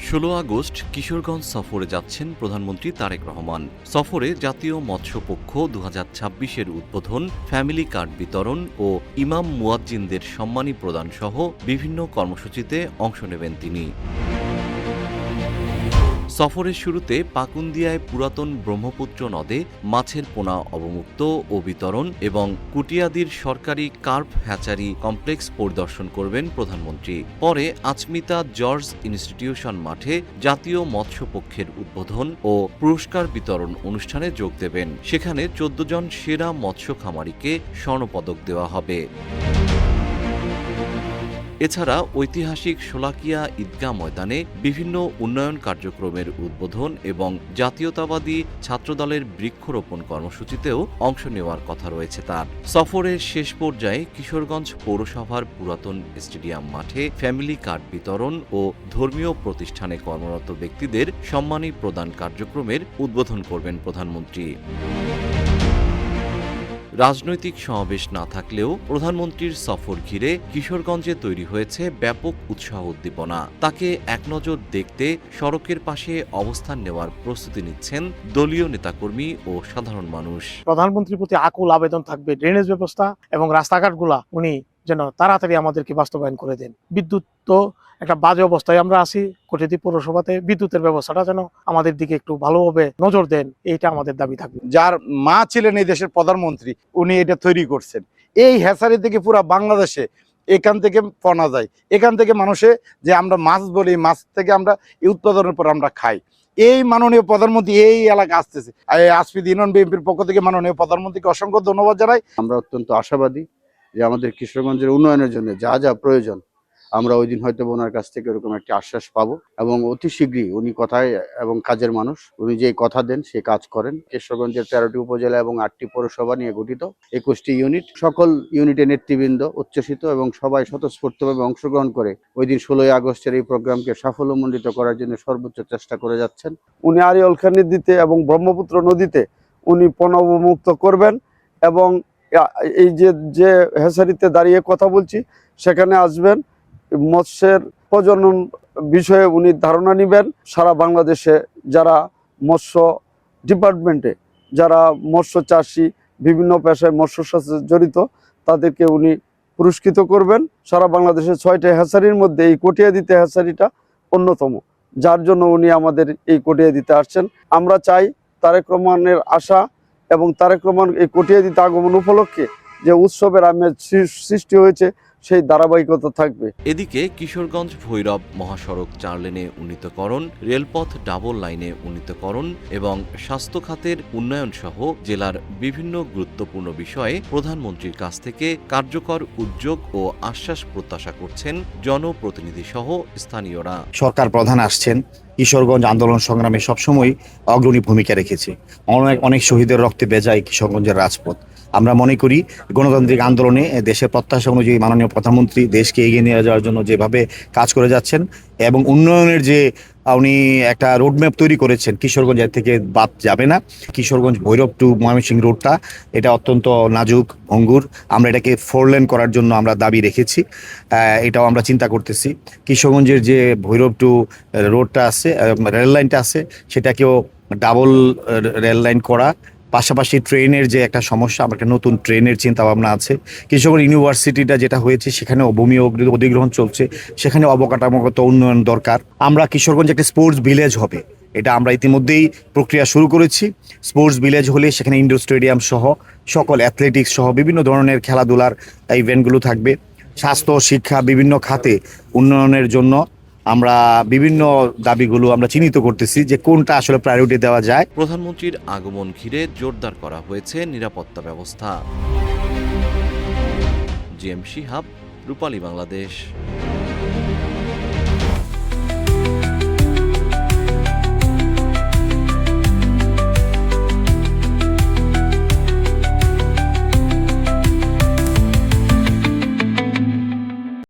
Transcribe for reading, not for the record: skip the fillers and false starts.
16 August Kishoreganj সফরে যাচ্ছেন প্রধানমন্ত্রী তারেক রহমান। সফরে জাতীয় মৎস্য পক্ষ 2026-এর উদ্বোধন, ফ্যামিলি কার্ড বিতরণ ও ইমাম মুয়াজ্জিনদের সম্মানী প্রদান সহ বিভিন্ন কর্মসূচিতে অংশ নেবেন তিনি। সফরের শুরুতে পাকুন্দিয়ায় পুরাতন ব্রহ্মপুত্র নদে মাছের পোনা অবমুক্ত ও বিতরণ এবং কুটিয়াদির সরকারি কার্প হ্যাচারি কমপ্লেক্স পরিদর্শন করবেন প্রধানমন্ত্রী। পরে আচমিতা জর্জ ইনস্টিটিউশন মাঠে জাতীয় মৎস্য পক্ষের উদ্বোধন ও পুরস্কার বিতরণ অনুষ্ঠানে যোগ দেবেন। সেখানে 14 জন সেরা মৎস্য খামারিকে স্বর্ণপদক দেওয়া হবে। এছাড়া ঐতিহাসিক শোলাকিয়া ঈদগাহ ময়দানে বিভিন্ন উন্নয়ন কার্যক্রমের উদ্বোধন এবং জাতীয়তাবাদী ছাত্রদলের বৃক্ষরোপণ কর্মসূচিতেও অংশ নেওয়ার কথা রয়েছে তার। সফরের শেষ পর্যায়ে কিশোরগঞ্জ পৌরসভার পুরাতন স্টেডিয়াম মাঠে ফ্যামিলি কার্ড বিতরণ ও ধর্মীয় প্রতিষ্ঠানে কর্মরত ব্যক্তিদের সম্মানী প্রদান কার্যক্রমের উদ্বোধন করবেন প্রধানমন্ত্রী। রাজনৈতিক সমাবেশ না থাকলেও প্রধানমন্ত্রীর সফর ঘিরে কিশোরগঞ্জে তৈরি হয়েছে ব্যাপক উৎসাহ উদ্দীপনা। তাকে একনজর দেখতে সড়কের পাশে অবস্থান নেওয়ার প্রস্তুতি নিচ্ছেন দলীয় নেতাকর্মী ও সাধারণ মানুষ। প্রধানমন্ত্রীর প্রতি আকুল আবেদন থাকবে ড্রেনেজ ব্যবস্থা এবং রাস্তাঘাটগুলা উনি যেন তাড়াতাড়ি আমাদেরকে বাস্তবায়ন করে দেন। বিদ্যুৎ তো একটা বাজে অবস্থায় আমরা আছি, কোটিয়াদি পৌরসভাতে বিদ্যুতের ব্যবস্থাটা যেন আমাদের দিকে একটু ভালোভাবে নজর দেন, এইটা আমাদের দাবি থাকবে। যার মা ছিলেন এই দেশের প্রধানমন্ত্রী, উনি এটা তৈরি করছেন। এই হ্যাচারি থেকে পুরো বাংলাদেশে এখান থেকে পণা যায়, এখান থেকে মানুষে যে আমরা মাছ বলি, মাছ থেকে আমরা এই উৎপাদনের পর আমরা খাই। এই মাননীয় প্রধানমন্ত্রী এই এলাকা আসতেছে। আসফিদ ইউনিয়ন বিএনপির পক্ষ থেকে মাননীয় প্রধানমন্ত্রীকে অসংখ্য ধন্যবাদ জানাই। আমরা অত্যন্ত আশাবাদী যে আমাদের কিশোরগঞ্জের উন্নয়নের জন্য যা যা প্রয়োজন আমরা ওই দিন হয়তো ওনার কাছ থেকে এরকম একটি আশ্বাস পাবো এবং অতি শীঘ্রই উনি কথায় এবং কাজের মানুষ, উনি যে কথা দেন সে কাজ করেন। কিশোরগঞ্জের 13টি উপজেলা এবং 8টি পৌরসভা নিয়ে গঠিত 21টি ইউনিট, সকল ইউনিটের নেতৃবৃন্দ উচ্ছ্বসিত এবং সবাই স্বতঃস্ফূর্তভাবে অংশগ্রহণ করে ওই দিন 16 আগস্টের এই প্রোগ্রামকে সাফল্যমণ্ডিত করার জন্য সর্বোচ্চ চেষ্টা করে যাচ্ছেন। উনি আড়িয়ালখাঁ নদীতে এবং ব্রহ্মপুত্র নদীতে উনি পোনা অবমুক্ত করবেন এবং এই যে হ্যাচারিতে দাঁড়িয়ে কথা বলছি সেখানে আসবেন, মৎস্যের প্রজনন বিষয়ে উনি ধারণা নেবেন। সারা বাংলাদেশে যারা মৎস্য ডিপার্টমেন্টে যারা মৎস্য চাষি, বিভিন্ন পেশায় মৎস্য সাথে জড়িত, তাদেরকে উনি পুরস্কৃত করবেন। সারা বাংলাদেশে 6টি হ্যাচারির মধ্যে এই কটিয়াদিতে হ্যাচারিটা অন্যতম, যার জন্য উনি আমাদের এই কটিয়াদিতে আসছেন। আমরা চাই তারেক রহমানের আশা এবং তারেক রহমান এই কটিয়াদিতে আগমন উপলক্ষে যে উৎসবের আমেজ সৃষ্টি হয়েছে সেই ধারাবাহিকতা থাকবে। এদিকে কিশোরগঞ্জ ভৈরব মহাসড়ক 4 লেনে উন্নীতকরণ, রেলপথ ডাবল লাইনে উন্নীতকরণ এবং স্বাস্থ্য খাতের উন্নয়ন সহ জেলার বিভিন্ন গুরুত্বপূর্ণ বিষয়ে প্রধানমন্ত্রীর কাছ থেকে কার্যকর উদ্যোগ ও আশ্বাস প্রত্যাশা করছেন জনপ্রতিনিধি সহ স্থানীয়রা। সরকার প্রধান আসছেন, কিশোরগঞ্জ আন্দোলন সংগ্রামে সবসময় অগ্রণী ভূমিকা রেখেছে। অনেক শহীদের রক্তে বেজায় কিশোরগঞ্জের রাজপথ। আমরা মনে করি গণতান্ত্রিক আন্দোলনে দেশের প্রত্যাশা অনুযায়ী মাননীয় প্রধানমন্ত্রী দেশকে এগিয়ে নিয়ে যাওয়ার জন্য যেভাবে কাজ করে যাচ্ছেন এবং উন্নয়নের যে উনি একটা রোডম্যাপ তৈরি করেছেন, কিশোরগঞ্জ এর থেকে বাদ যাবে না। কিশোরগঞ্জ ভৈরব টু ময়মনসিংহ রোডটা এটা অত্যন্ত নাজুক ভঙ্গুর, আমরা এটাকে 4 লেন করার জন্য আমরা দাবি রেখেছি, এটাও আমরা চিন্তা করতেছি। কিশোরগঞ্জের যে ভৈরব টু রোডটা আছে, রেল লাইনটা আছে, সেটাকেও ডাবল রেল লাইন করা, পাশাপাশি ট্রেনের যে একটা সমস্যা, আমার একটা নতুন ট্রেনের চিন্তা ভাবনা আছে। কিশোরগঞ্জ ইউনিভার্সিটিটা যেটা হয়েছে সেখানেও ভূমি অধিগ্রহণ চলছে, সেখানে অবকাঠামোগত উন্নয়ন দরকার। আমরা কিশোরগঞ্জ একটা স্পোর্টস ভিলেজ হবে, এটা আমরা ইতিমধ্যেই প্রক্রিয়া শুরু করেছি। স্পোর্টস ভিলেজ হলে সেখানে ইনডোর স্টেডিয়াম সহ সকল অ্যাথলেটিক্স সহ বিভিন্ন ধরনের খেলাধুলার ইভেন্টগুলো থাকবে। স্বাস্থ্য, শিক্ষা, বিভিন্ন খাতে উন্নয়নের জন্য আমরা বিভিন্ন দাবিগুলো আমরা চিহ্নিত করতেছি যে কোনটা আসলে প্রায়োরিটি দেওয়া যায়। প্রধানমন্ত্রীর আগমন ঘিরে জোরদার করা হয়েছে নিরাপত্তা ব্যবস্থা। জিএম শিহাব, রূপালী বাংলাদেশ।